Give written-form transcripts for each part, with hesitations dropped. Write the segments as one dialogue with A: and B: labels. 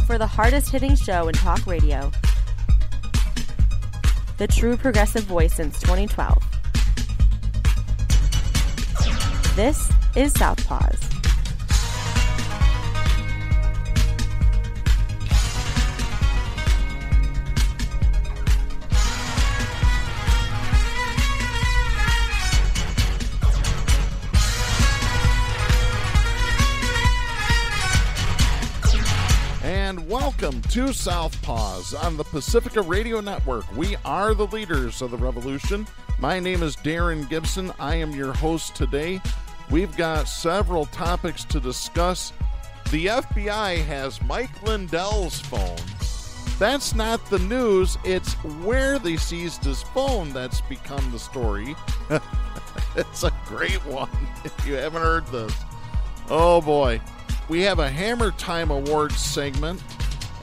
A: for the hardest-hitting show in talk radio. The true progressive voice since 2012. This is Southpaws.
B: And welcome to Southpaws on the Pacifica Radio Network. We are the leaders of the revolution. My name is Darren Gibson. I am your host today. We've got several topics to discuss. The FBI has Mike Lindell's phone. That's not the news. It's where they seized his phone that's become the story. It's a great one if you haven't heard this. Oh boy. We have a Hammer Time Awards segment,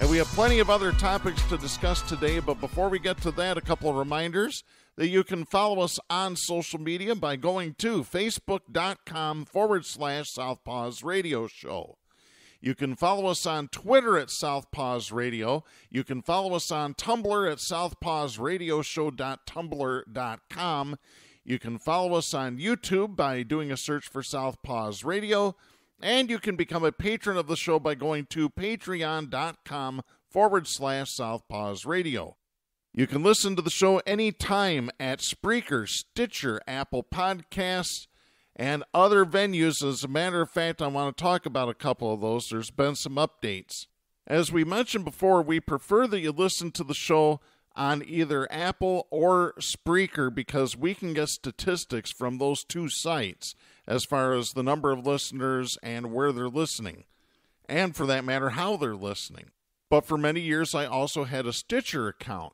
B: and we have plenty of other topics to discuss today. But before we get to that, a couple of reminders that you can follow us on social media by going to facebook.com/Southpaws Radio Show. You can follow us on Twitter at Southpaws Radio. You can follow us on Tumblr at southpawsradioshow.tumblr.com. You can follow us on YouTube by doing a search for Southpaws Radio. And you can become a patron of the show by going to patreon.com/Southpaws Radio. You can listen to the show anytime at Spreaker, Stitcher, Apple Podcasts, and other venues. As a matter of fact, I want to talk about a couple of those. There's been some updates. As we mentioned before, we prefer that you listen to the show on either Apple or Spreaker because we can get statistics from those two sites as far as the number of listeners and where they're listening, and for that matter, how they're listening. But for many years, I also had a Stitcher account.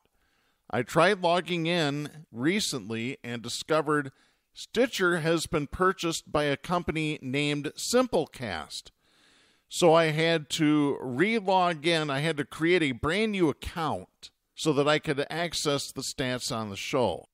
B: I tried logging in recently and discovered Stitcher has been purchased by a company named Simplecast. So I had to re-log in. I had to create a brand new account so that I could access the stats on the show.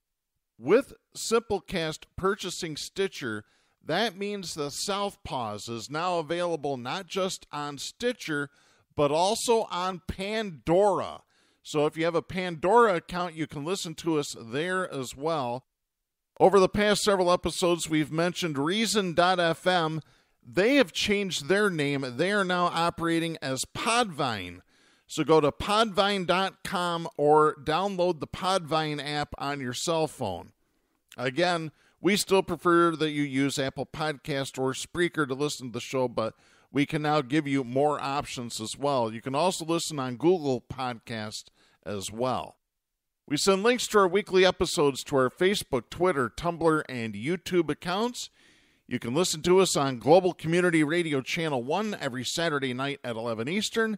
B: With Simplecast purchasing Stitcher, that means the Southpaws is now available not just on Stitcher, but also on Pandora. So if you have a Pandora account, you can listen to us there as well. Over the past several episodes, we've mentioned Reason.fm. They have changed their name. They are now operating as Podvine. So go to podvine.com or download the Podvine app on your cell phone. Again, we still prefer that you use Apple Podcast or Spreaker to listen to the show, but we can now give you more options as well. You can also listen on Google Podcast as well. We send links to our weekly episodes to our Facebook, Twitter, Tumblr, and YouTube accounts. You can listen to us on Global Community Radio Channel 1 every Saturday night at 11 Eastern.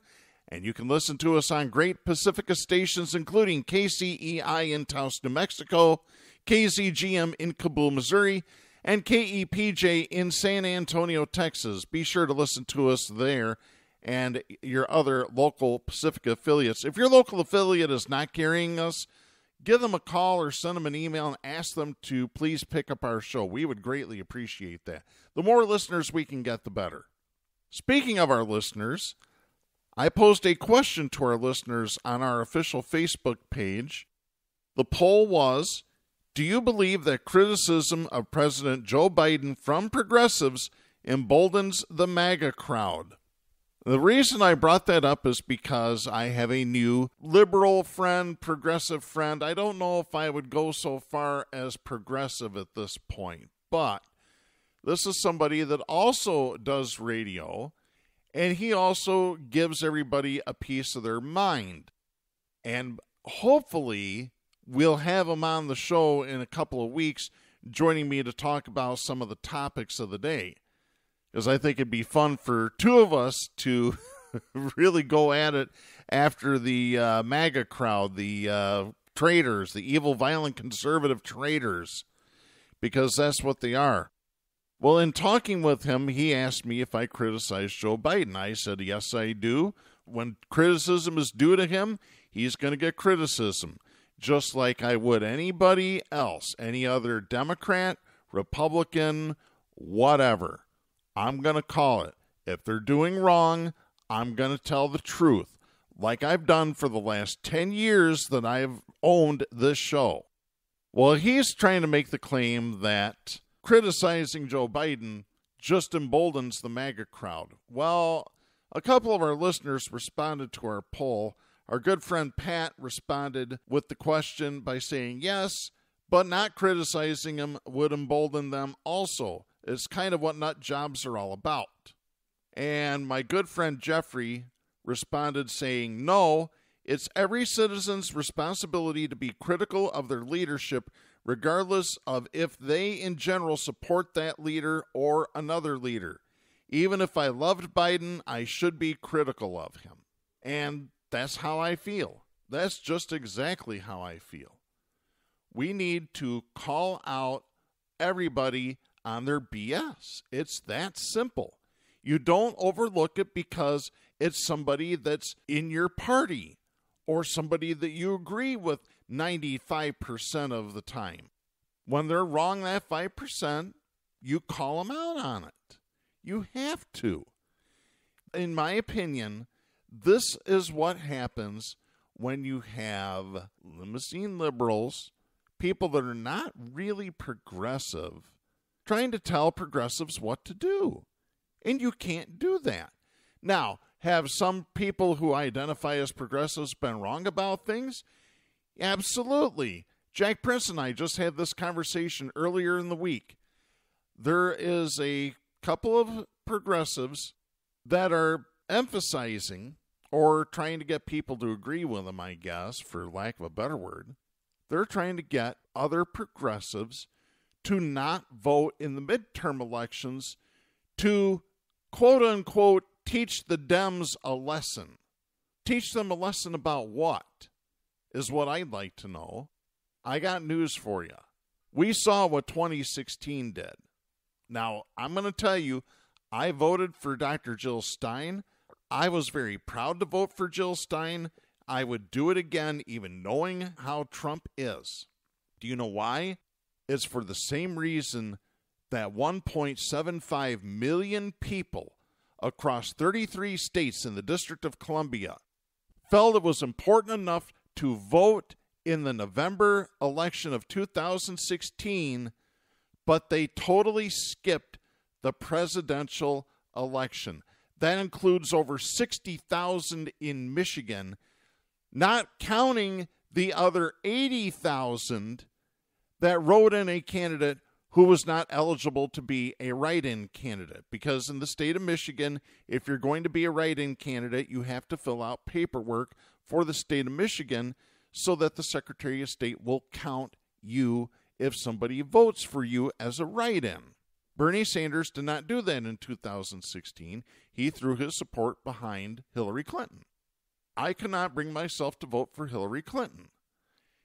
B: And you can listen to us on great Pacifica stations, including KCEI in Taos, New Mexico, KZGM in Kabul, Missouri, and KEPJ in San Antonio, Texas. Be sure to listen to us there and your other local Pacifica affiliates. If your local affiliate is not carrying us, give them a call or send them an email and ask them to please pick up our show. We would greatly appreciate that. The more listeners we can get, the better. Speaking of our listeners, I posed a question to our listeners on our official Facebook page. The poll was, do you believe that criticism of President Joe Biden from progressives emboldens the MAGA crowd? The reason I brought that up is because I have a new liberal friend, progressive friend. I don't know if I would go so far as progressive at this point, but this is somebody that also does radio, and he also gives everybody a piece of their mind. And hopefully we'll have him on the show in a couple of weeks, joining me to talk about some of the topics of the day. Because I think it'd be fun for two of us to really go at it after the MAGA crowd, the traitors, the evil, violent, conservative traitors, because that's what they are. Well, in talking with him, he asked me if I criticized Joe Biden. I said, yes, I do. When criticism is due to him, he's going to get criticism, just like I would anybody else, any other Democrat, Republican, whatever. I'm going to call it. If they're doing wrong, I'm going to tell the truth. like I've done for the last 10 years that I've owned this show. Well, he's trying to make the claim that criticizing Joe Biden just emboldens the MAGA crowd. Well, a couple of our listeners responded to our poll. Our good friend Pat responded with the question by saying, yes, but not criticizing him would embolden them also. It's kind of what nut jobs are all about. And my good friend Jeffrey responded saying, no, it's every citizen's responsibility to be critical of their leadership, regardless of if they in general support that leader or another leader. Even if I loved Biden, I should be critical of him. And that's how I feel. That's just exactly how I feel. We need to call out everybody on their BS. It's that simple. You don't overlook it because it's somebody that's in your party or somebody that you agree with 95% of the time. When they're wrong that 5%, you call them out on it. You have to. In my opinion, this is what happens when you have limousine liberals, people that are not really progressive, trying to tell progressives what to do. And you can't do that. Now, have some people who identify as progressives been wrong about things? Absolutely. Jack Prince and I just had this conversation earlier in the week. There is a couple of progressives that are emphasizing or trying to get people to agree with them, I guess, for lack of a better word. They're trying to get other progressives to not vote in the midterm elections to, quote-unquote, teach the Dems a lesson. Teach them a lesson about what, is what I'd like to know. I got news for you. We saw what 2016 did. Now, I'm going to tell you, I voted for Dr. Jill Stein. I was very proud to vote for Jill Stein. I would do it again, even knowing how Trump is. Do you know why? It's for the same reason that 1.75 million people across 33 states in the District of Columbia felt it was important enough to vote in the November election of 2016, but they totally skipped the presidential election. That includes over 60,000 in Michigan, not counting the other 80,000 that wrote in a candidate who was not eligible to be a write-in candidate. Because in the state of Michigan, if you're going to be a write-in candidate, you have to fill out paperwork for the state of Michigan so that the Secretary of State will count you if somebody votes for you as a write-in. Bernie Sanders did not do that in 2016. He threw his support behind Hillary Clinton. I could not bring myself to vote for Hillary Clinton.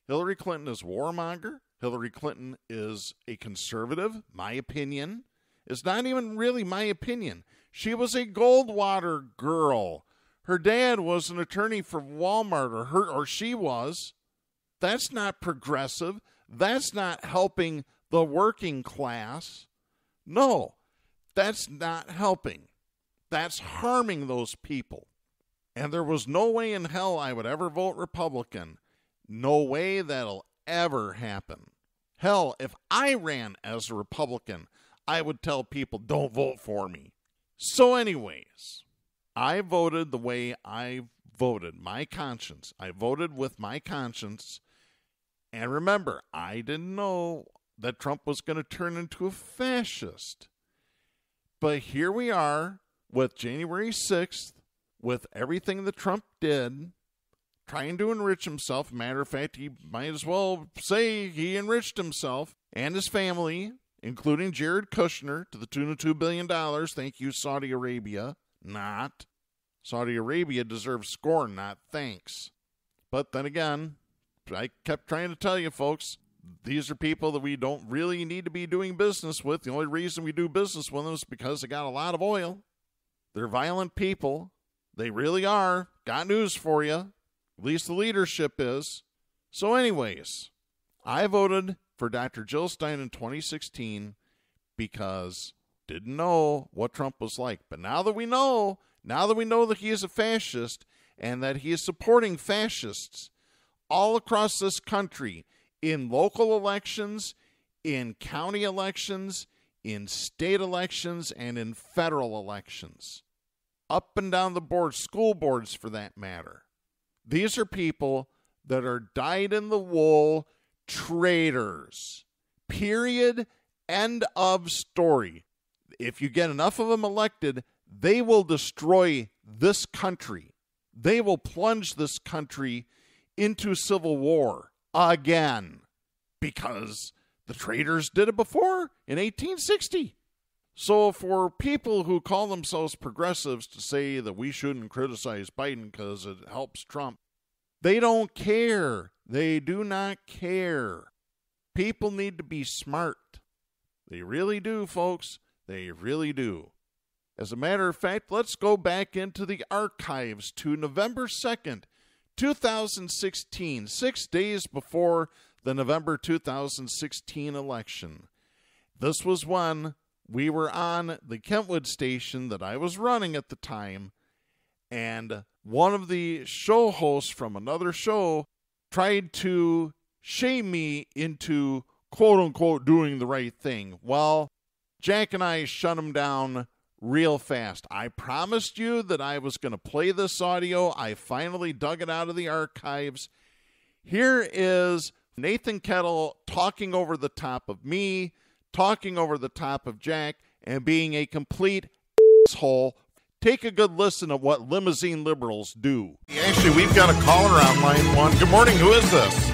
B: Hillary Clinton is a warmonger. Hillary Clinton is a conservative, my opinion. It's not even really my opinion. She was a Goldwater girl. Her dad was an attorney for Walmart, or she was. That's not progressive. That's not helping the working class. No, that's not helping. That's harming those people. And there was no way in hell I would ever vote Republican. No way that'll ever happen. Hell, if I ran as a Republican, I would tell people, don't vote for me. So anyways, I voted the way I voted, my conscience. I voted with my conscience. And remember, I didn't know that Trump was going to turn into a fascist. But here we are with January 6th, with everything that Trump did, trying to enrich himself. Matter of fact, he might as well say he enriched himself and his family, including Jared Kushner, to the tune of $2 billion. Thank you, Saudi Arabia. Not. Saudi Arabia deserves scorn, not thanks. But then again, I kept trying to tell you, folks, these are people that we don't really need to be doing business with. The only reason we do business with them is because they got a lot of oil. They're violent people. They really are. Got news for you. At least the leadership is. So anyways, I voted for Dr. Jill Stein in 2016 because didn't know what Trump was like. But now that we know that he is a fascist, and that he is supporting fascists all across this country in local elections, in county elections, in state elections, and in federal elections. Up and down the board, school boards for that matter. These are people that are dyed-in-the-wool traitors. Period. End of story. If you get enough of them elected, they will destroy this country. They will plunge this country into civil war again, because the traitors did it before in 1860. So for people who call themselves progressives to say that we shouldn't criticize Biden because it helps Trump, they don't care. They do not care. People need to be smart. They really do, folks. They really do. As a matter of fact, let's go back into the archives to November 2nd, 2016, 6 days before the November 2016 election. This was when we were on the Kentwood station that I was running at the time, and one of the show hosts from another show tried to shame me into quote-unquote doing the right thing. Well, Jack and I shut him down real fast. I promised you that I was going to play this audio. I finally dug it out of the archives. Here is Nathan Kettle talking over the top of me, talking over the top of Jack, and being a complete asshole. Take a good listen of what limousine liberals do. Actually, we've got a caller on line one. Good morning. Who is this?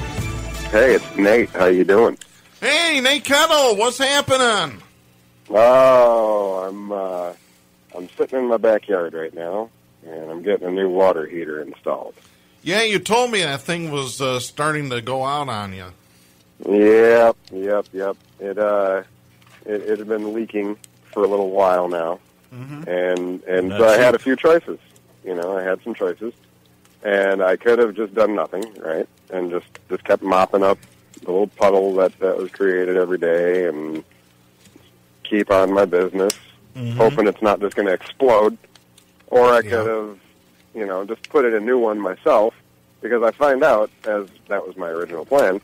C: Hey, it's Nate. How you doing?
B: Hey, Nate Kettle. What's happening?
C: Oh, I'm sitting in my backyard right now, and I'm getting a new water heater installed.
B: Yeah, you told me that thing was starting to go out on you.
C: Yep. It had been leaking for a little while now, and so I had a few choices. I had some choices, and I could have just done nothing, right, and just kept mopping up the little puddle that was created every day and keep on my business, hoping it's not just going to explode. Or I could have, just put in a new one myself, because I find out, as that was my original plan,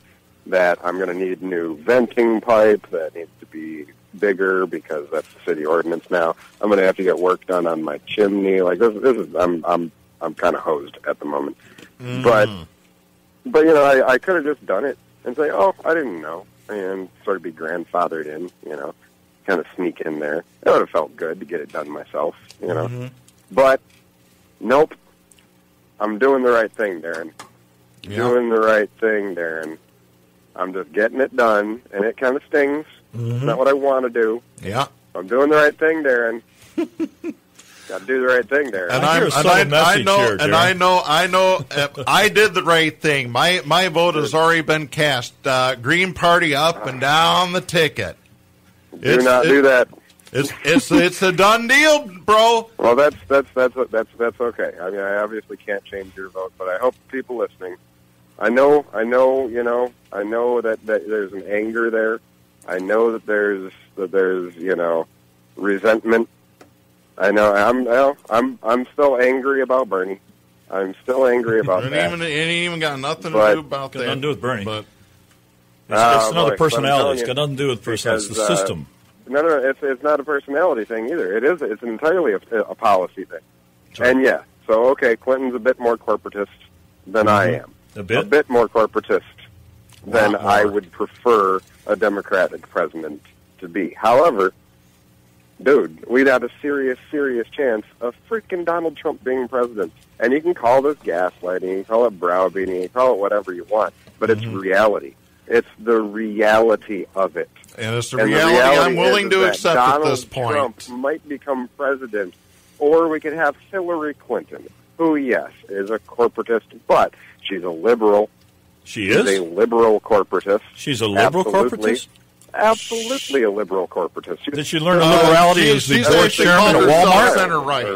C: that I'm going to need new venting pipe that needs to be bigger because that's the city ordinance now. I'm going to have to get work done on my chimney. Like this is I'm kind of hosed at the moment. But I could have just done it and say, oh, I didn't know, and sort of be grandfathered in, kind of sneak in there. It would have felt good to get it done myself, But nope, I'm doing the right thing, Darren. Doing the right thing, Darren. I'm just getting it done, and it kind of stings. It's not what I want to do.
B: Yeah.
C: I'm doing the right thing, Darren. Got to do the right thing, Darren.
B: And I know. I did the right thing. My vote has already been cast. Green Party up and down the ticket.
C: Do not do that.
B: It's a done deal, bro.
C: Well, that's okay. I mean, I obviously can't change your vote, but I hope people listening. I know, that there's an anger there. I know that there's resentment. I know I'm still angry about Bernie. I'm still angry about that.
B: It ain't even got nothing to do about that.
D: Got nothing to do with Bernie.
B: But
D: it's another personality. It's got nothing to do with personality. It's the system.
C: No, it's not a personality thing either. It's entirely a policy thing. Sure. And yeah, so okay, Clinton's a bit more corporatist than I am. A bit more corporatist than I would prefer a Democratic president to be. However, dude, we'd have a serious chance of freaking Donald Trump being president. And you can call this gaslighting, you can call it browbeating, you can call it whatever you want, but it's reality. It's the reality of it.
B: And it's the reality I'm willing to accept at this point.
C: Donald Trump might become president, or we could have Hillary Clinton, who, yes, is a corporatist, but she's a liberal.
D: She is?
C: She's a liberal corporatist.
D: She's a liberal corporatist?
C: Absolutely a liberal corporatist.
D: Did she learn liberality as the board chairman at Walmart?
B: Center right.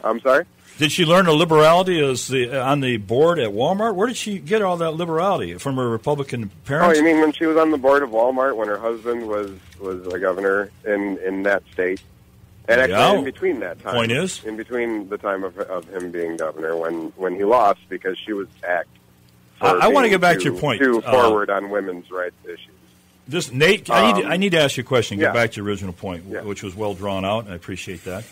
C: I'm sorry?
D: Did she learn a liberality as on the board at Walmart? Where did she get all that liberality? From her Republican parents?
C: Oh, you mean when she was on the board of Walmart when her husband was a governor in that state? And actually, in between that time,
D: point is,
C: in between the time of him being governor, when he lost, because she was attacked.
D: I want to get back to your point.
C: Too forward on women's rights issues.
D: This Nate, I need to ask you a question. Get back to your original point,
C: Yeah.
D: which was well drawn out, and I appreciate that.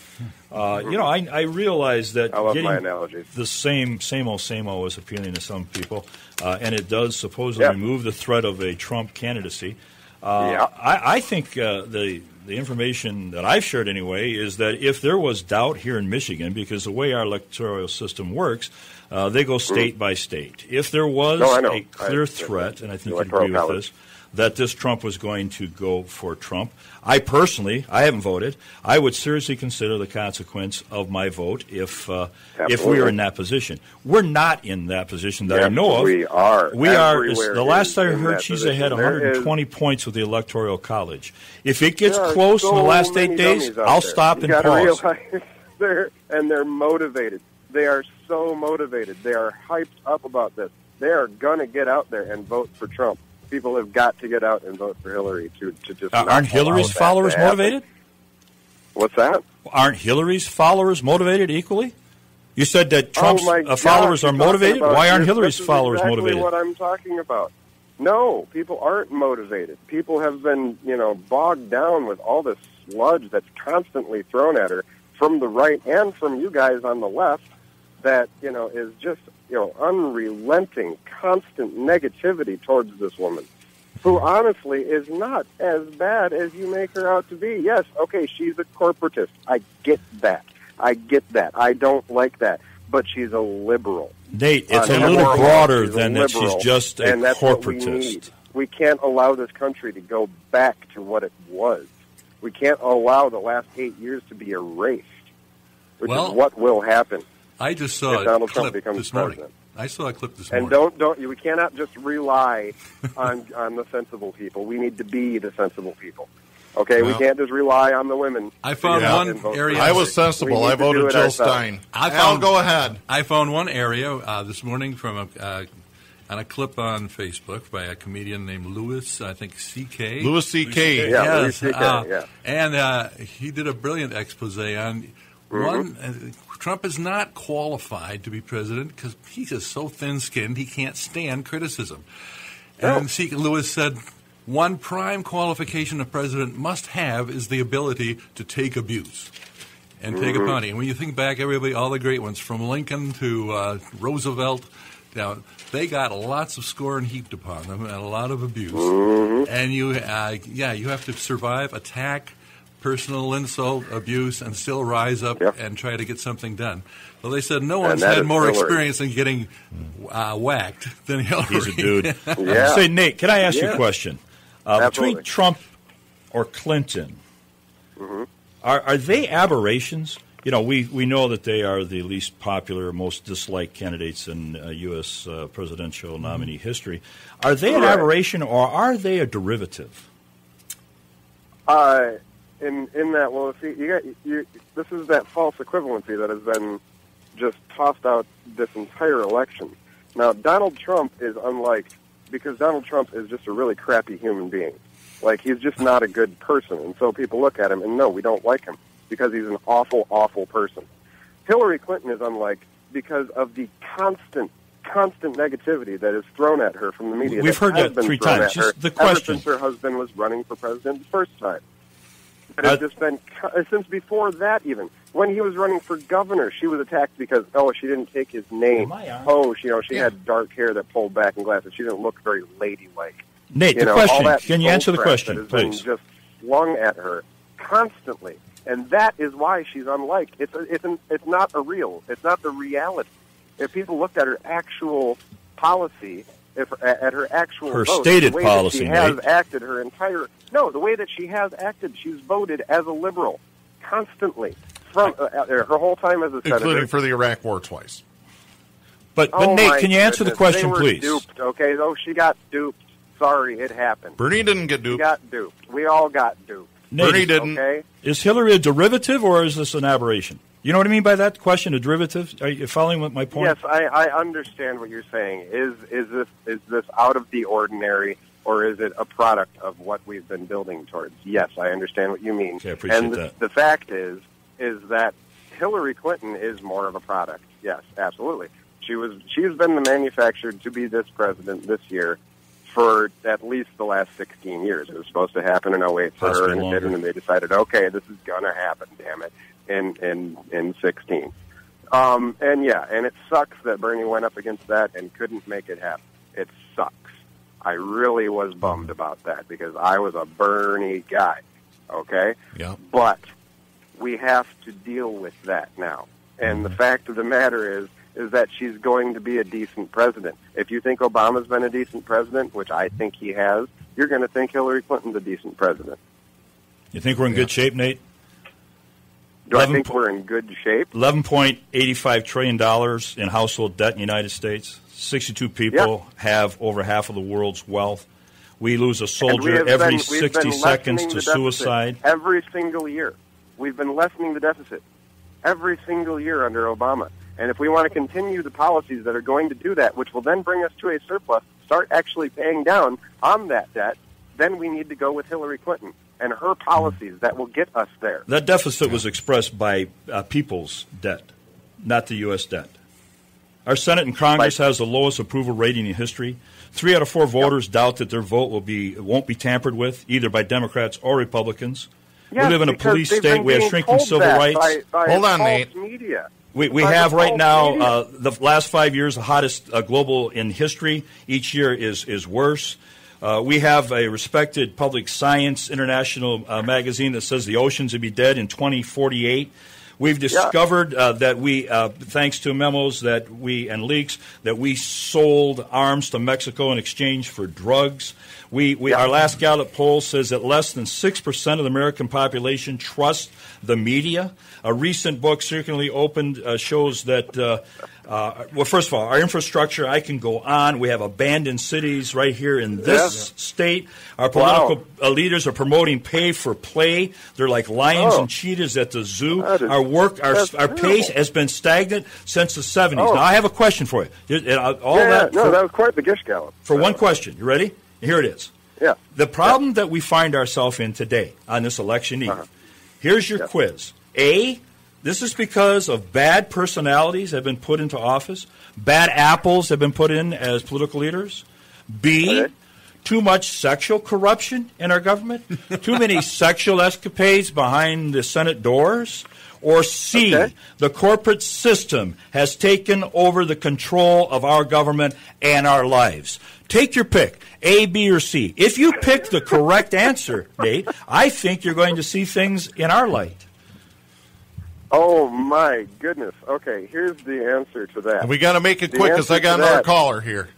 D: I realize that
C: I love
D: getting
C: my analogies.
D: the same old is appealing to some people, and it does supposedly remove the threat of a Trump candidacy. I think the information that I've shared anyway is that if there was doubt here in Michigan, because the way our electoral system works, they go state by state. If there was a clear threat, and I think you'd agree with this, that this Trump was going to go for Trump, I haven't voted. I would seriously consider the consequence of my vote if we were in that position. We're not in that position that I know of.
C: We are.
D: The last I heard, she's ahead 120 points with the Electoral College. If it gets close in the last 8 days, I'll stop and pause.
C: They're motivated. They are so motivated. They are hyped up about this. They are going to get out there and vote for Trump. People have got to get out and vote for Hillary to just.
D: Aren't Hillary's followers motivated?
C: What's that?
D: Aren't Hillary's followers motivated equally? You said that Trump's followers are motivated. Why aren't Hillary's followers motivated?
C: What I'm talking about. No, people aren't motivated. People have been, bogged down with all this sludge that's constantly thrown at her from the right and from you guys on the left. That is just unrelenting, constant negativity towards this woman, who honestly is not as bad as you make her out to be. Yes, okay, she's a corporatist. I get that. I don't like that. But she's a liberal.
D: Nate, it's a little broader than that she's just a corporatist.
C: We can't allow this country to go back to what it was. We can't allow the last 8 years to be erased, which is what will happen.
E: I just saw
C: Donald Trump becomes
E: this morning.
C: president.
E: I saw a clip this morning.
C: And we cannot just rely on the sensible people. We need to be the sensible people. Okay, we can't just rely on the women.
E: I found one area.
B: I was sensible. I voted Jill Stein. Go ahead.
E: I found one area this morning from on a clip on Facebook by a comedian named Louis, I think C.K.
B: Louis C.K.
C: Yeah, Louis C.K.,
E: And he did a brilliant expose on one. Trump is not qualified to be president because he's just so thin-skinned he can't stand criticism. And C.K. Lewis said, one prime qualification a president must have is the ability to take abuse and take a punny. And when you think back, all the great ones, from Lincoln to Roosevelt, they got lots of scorn heaped upon them and a lot of abuse. And you have to survive attack, personal insult, abuse, and still rise up and try to get something done. Well, they said no one's had more experience in getting whacked than Hillary.
D: He's a dude. Say, Nate, can I ask you a question? Between Trump or Clinton, are they aberrations? We know that they are the least popular, most disliked candidates in U.S. presidential nominee history. Are they an aberration or are they a derivative?
C: In that, well, see, this is that false equivalency that has been just tossed out this entire election. Now, Donald Trump is unlike, because Donald Trump is just a really crappy human being. Like, he's just not a good person, and so people look at him and no, we don't like him because he's an awful, awful person. Hillary Clinton is unlike because of the constant negativity that is thrown at her from the media.
D: We've heard that 3 times. Just the question.
C: Ever since her husband was running for president the first time. It has just been, since before that even. When he was running for governor, she was attacked because, she didn't take his name. She had dark hair that pulled back and glasses. She didn't look very ladylike.
D: Nate, the question. Can you answer the question, please?
C: Just flung at her constantly. And that is why she's unlike. It's not a real. It's not the reality. If people looked at her actual policy, at her actual
D: her
C: vote,
D: stated
C: the way
D: policy,
C: that she has acted her entire the way that she has acted, she's voted as a liberal constantly from her whole time as a senator,
B: including for the Iraq War twice.
D: But Nate, can you answer the question, please?
C: Duped, okay? She got duped. Sorry, it happened.
B: Bernie didn't get duped.
C: She got duped. We all got duped.
D: Nate,
B: Bernie didn't.
C: Okay?
D: Is Hillary a derivative or is this an aberration? You know what I mean by that question, a derivative? Are you following my point?
C: Yes, I understand what you're saying. Is this out of the ordinary? or is it a product of what we've been building towards? Yes, I understand what you mean.
D: Okay, I appreciate
C: and
D: that.
C: The fact is that Hillary Clinton is more of a product. Yes, absolutely. She's been manufactured to be this president this year for at least the last 16 years. It was supposed to happen in 08 for her, and it didn't, and they decided, okay, this is going to happen, damn it, in 16. And it sucks that Bernie went up against that and couldn't make it happen. It sucks. I really was bummed about that because I was a Bernie guy, okay?
B: Yeah.
C: But we have to deal with that now. And the fact of the matter is that she's going to be a decent president. If you think Obama's been a decent president, which I think he has, you're going to think Hillary Clinton's a decent president.
D: You think we're in good shape, Nate?
C: Do I think we're in good shape?
D: $11.85 trillion in household debt in the United States. 62 people have over half of the world's wealth. We lose a soldier every 60 seconds to suicide.
C: Every single year. We've been lessening the deficit every single year under Obama. And if we want to continue the policies that are going to do that, which will then bring us to a surplus, start actually paying down on that debt, then we need to go with Hillary Clinton and her policies that will get us there.
D: That deficit was expressed by people's debt, not the U.S. debt. Our Senate and Congress has the lowest approval rating in history. 3 out of 4 voters doubt that their vote won't be tampered with, either by Democrats or Republicans.
C: Yes,
D: we live in a police state. We have shrinking civil rights.
C: By
B: Hold on, Nate.
C: Media.
D: We have right now the last 5 years the hottest global in history. Each year is worse. We have a respected public science international magazine that says the oceans will be dead in 2048. We've discovered that we, thanks to memos and leaks, that we sold arms to Mexico in exchange for drugs. Our last Gallup poll says that less than 6% of the American population trust the media. A recent book circularly opened shows that, first of all, our infrastructure, I can go on. We have abandoned cities right here in this state. Our political leaders are promoting pay for play. They're like lions and cheetahs at the zoo. Our pace has been stagnant since the 70s. Now, I have a question for you.
C: That was quite the Gish Gallop.
D: For one question. You ready? Here it is.
C: Yeah.
D: The problem that we find ourselves in today on this election eve, here's your quiz. A, this is because of bad personalities that have been put into office, bad apples have been put in as political leaders. B, too much sexual corruption in our government, too many sexual escapades behind the Senate doors. Or C, the corporate system has taken over the control of our government and our lives. Take your pick, A, B, or C. If you pick the correct answer, Nate, I think you're going to see things in our light.
C: Oh, my goodness. Okay, here's the answer to that.
B: We got to make it quick because I got another caller here.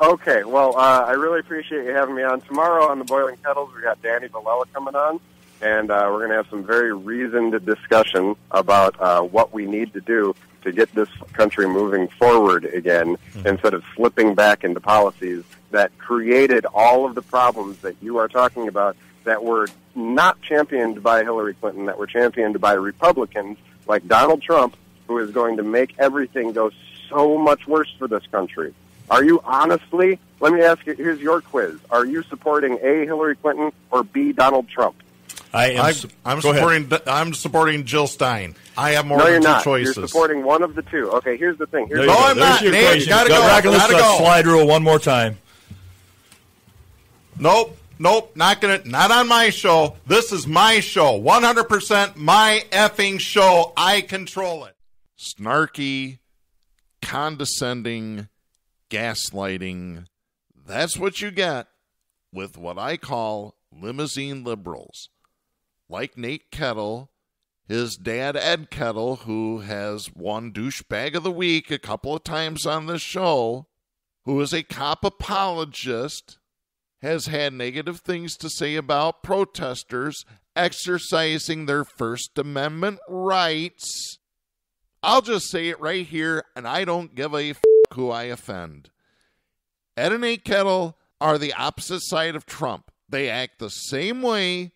C: Okay, well, I really appreciate you having me on. Tomorrow on the Boiling Kettles, we got Danny Villela coming on, and we're going to have some very reasoned discussion about what we need to do to get this country moving forward again instead of slipping back into policies that created all of the problems that you are talking about that were not championed by Hillary Clinton, that were championed by Republicans like Donald Trump, who is going to make everything go so much worse for this country. Are you honestly, let me ask you, here's your quiz. Are you supporting A, Hillary Clinton, or B, Donald Trump?
B: I'm supporting Jill Stein. I have more than two choices.
C: You're supporting one of the two. Okay, here's the thing.
B: I'm not. Nate, gotta go.
D: Slide rule one more time.
B: Nope, not on my show. This is my show. 100% my effing show. I control it. Snarky, condescending, gaslighting. That's what you get with what I call limousine liberals. Like Nate Kettle, his dad Ed Kettle, who has won douchebag of the week a couple of times on this show, who is a cop apologist, has had negative things to say about protesters exercising their First Amendment rights. I'll just say it right here, and I don't give a who I offend. Ed and Nate Kettle are the opposite side of Trump. They act the same way,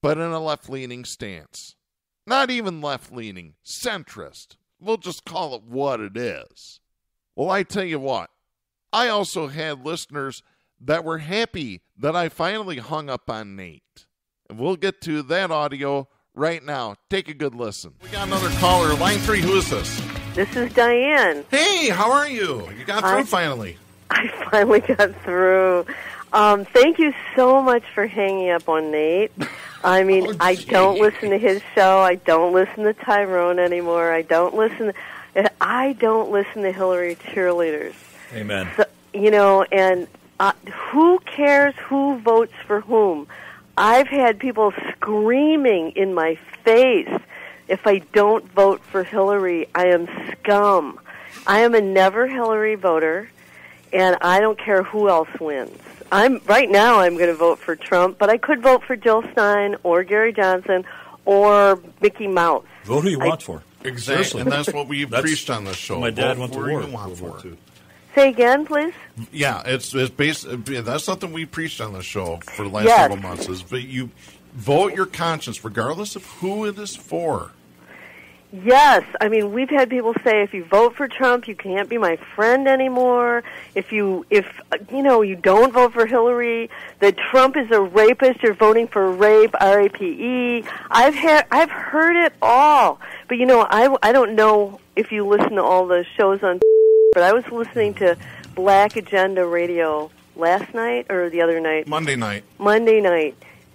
B: but in a left-leaning stance. Not even left-leaning, centrist. We'll just call it what it is. Well, I tell you what, I also had listeners that were happy that I finally hung up on Nate. And we'll get to that audio right now. Take a good listen. We got another caller. Line 3, who is this?
F: This is Diane.
B: Hey, how are you? You got through finally.
F: I finally got through. Thank you so much for hanging up on Nate. I mean, I don't listen to his show. I don't listen to Tyrone anymore. I don't listen to Hillary cheerleaders.
D: Amen.
F: So, you know, and who cares who votes for whom? I've had people screaming in my face, if I don't vote for Hillary, I am scum. I am a never Hillary voter, and I don't care who else wins. Right now I'm going to vote for Trump, but I could vote for Jill Stein or Gary Johnson or Mickey Mouse.
D: Vote who you want for.
B: Exactly,
D: Seriously.
B: and that's what we preached on this show.
D: My dad
B: Vote
D: went to
B: for
D: war.
B: who you want for.
F: Say again, please.
B: Yeah, it's based. That's something we preached on the show for the last
F: Yes.
B: several months. Is but you vote your conscience, regardless of who it is for.
F: Yes, I mean, we've had people say if you vote for Trump, you can't be my friend anymore. If you don't vote for Hillary, that Trump is a rapist, you're voting for rape, R-A-P-E. I've heard it all. But you know, I don't know if you listen to all the shows on, but I was listening to Black Agenda Radio last night or the other night.
B: Monday night,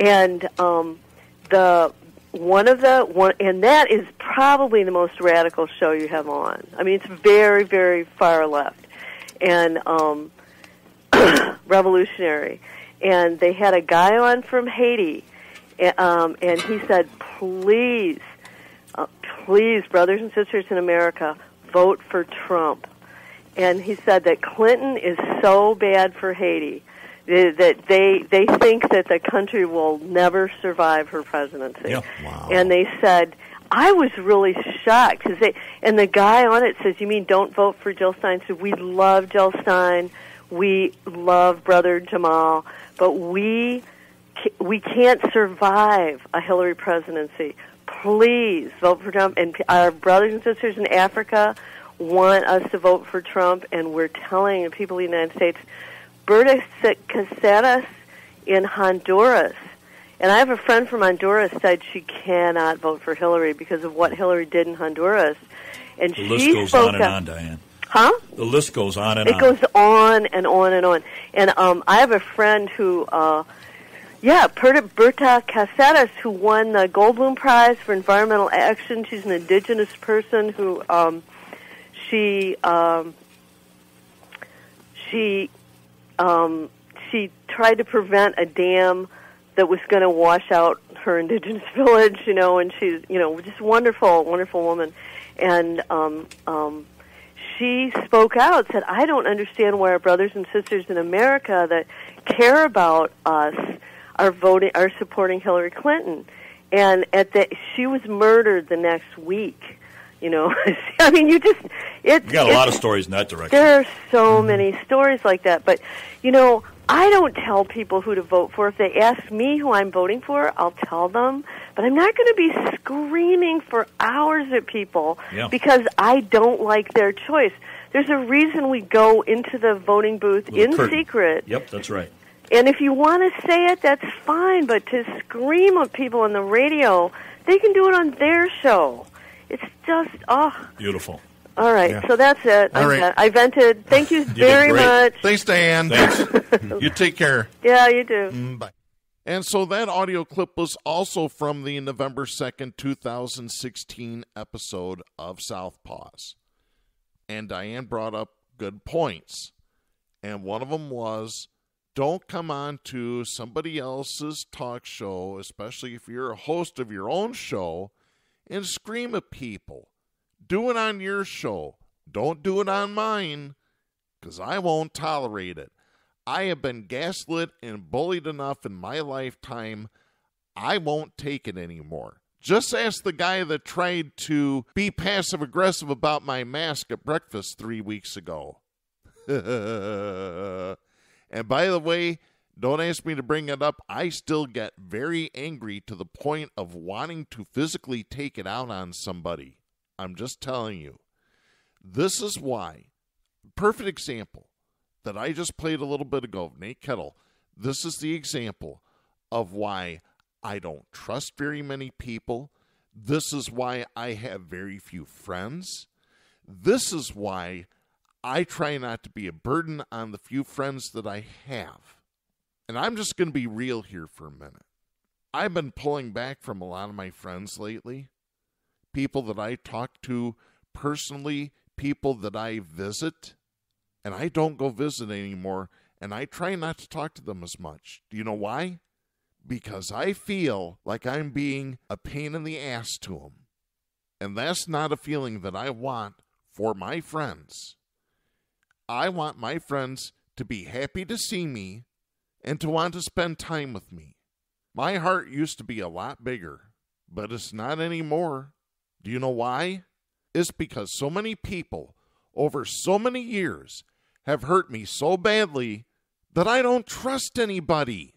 F: and and that is probably the most radical show you have on. I mean, it's very, very far left and revolutionary. And they had a guy on from Haiti, and he said, please, brothers and sisters in America, vote for Trump. And he said that Clinton is so bad for Haiti that they think that the country will never survive her presidency.
D: Yeah.
B: Wow.
F: And they said, I was really shocked. And the guy on it says, you mean don't vote for Jill Stein? So we love Jill Stein. We love Brother Jamal. But we can't survive a Hillary presidency. Please vote for Trump. And our brothers and sisters in Africa want us to vote for Trump. And we're telling the people in the United States, Berta Caceres in Honduras, and I have a friend from Honduras said she cannot vote for Hillary because of what Hillary did in Honduras. And
D: the list goes on and on, Diane.
F: Huh?
D: The list goes on and on.
F: It goes on and on and on. And I have a friend who, Berta Caceres, who won the Goldblum Prize for Environmental Action. She's an indigenous person who she tried to prevent a dam that was going to wash out her indigenous village, and she's, just wonderful, wonderful woman. And she spoke out, said, I don't understand why our brothers and sisters in America that care about us are supporting Hillary Clinton. And she was murdered the next week. I mean, you got
D: a lot of stories in that direction.
F: There are so many stories like that. But, I don't tell people who to vote for. If they ask me who I'm voting for, I'll tell them. But I'm not going to be screaming for hours at people because I don't like their choice. There's a reason we go into the voting booth in secret.
D: Yep, that's right.
F: And if you want to say it, that's fine. But to scream at people on the radio, they can do it on their show. It's just,
D: beautiful.
F: All right, so that's it.
B: All right.
F: I vented. Thank you very much.
B: Thanks, Diane.
D: Thanks.
B: You take care.
F: Yeah, you do.
B: Bye. And so that audio clip was also from the November 2nd, 2016 episode of Southpaws. And Diane brought up good points. And one of them was, don't come on to somebody else's talk show, especially if you're a host of your own show, and scream at people. Do it on your show. Don't do it on mine, because I won't tolerate it. I have been gaslit and bullied enough in my lifetime. I won't take it anymore. Just ask the guy that tried to be passive-aggressive about my mask at breakfast 3 weeks ago. And by the way, don't ask me to bring it up. I still get very angry to the point of wanting to physically take it out on somebody. I'm just telling you. This is why. Perfect example. that I just played a little bit ago, Nate Kettle, this is the example of why I don't trust very many people. This is why I have very few friends. This is why I try not to be a burden on the few friends that I have. And I'm just going to be real here for a minute. I've been pulling back from a lot of my friends lately. People that I talk to personally, people that I visit. And I don't go visit anymore, and I try not to talk to them as much. Do you know why? Because I feel like I'm being a pain in the ass to them. And that's not a feeling that I want for my friends. I want my friends to be happy to see me and to want to spend time with me. My heart used to be a lot bigger, but it's not anymore. Do you know why? It's because so many people over so many years have hurt me so badly that I don't trust anybody.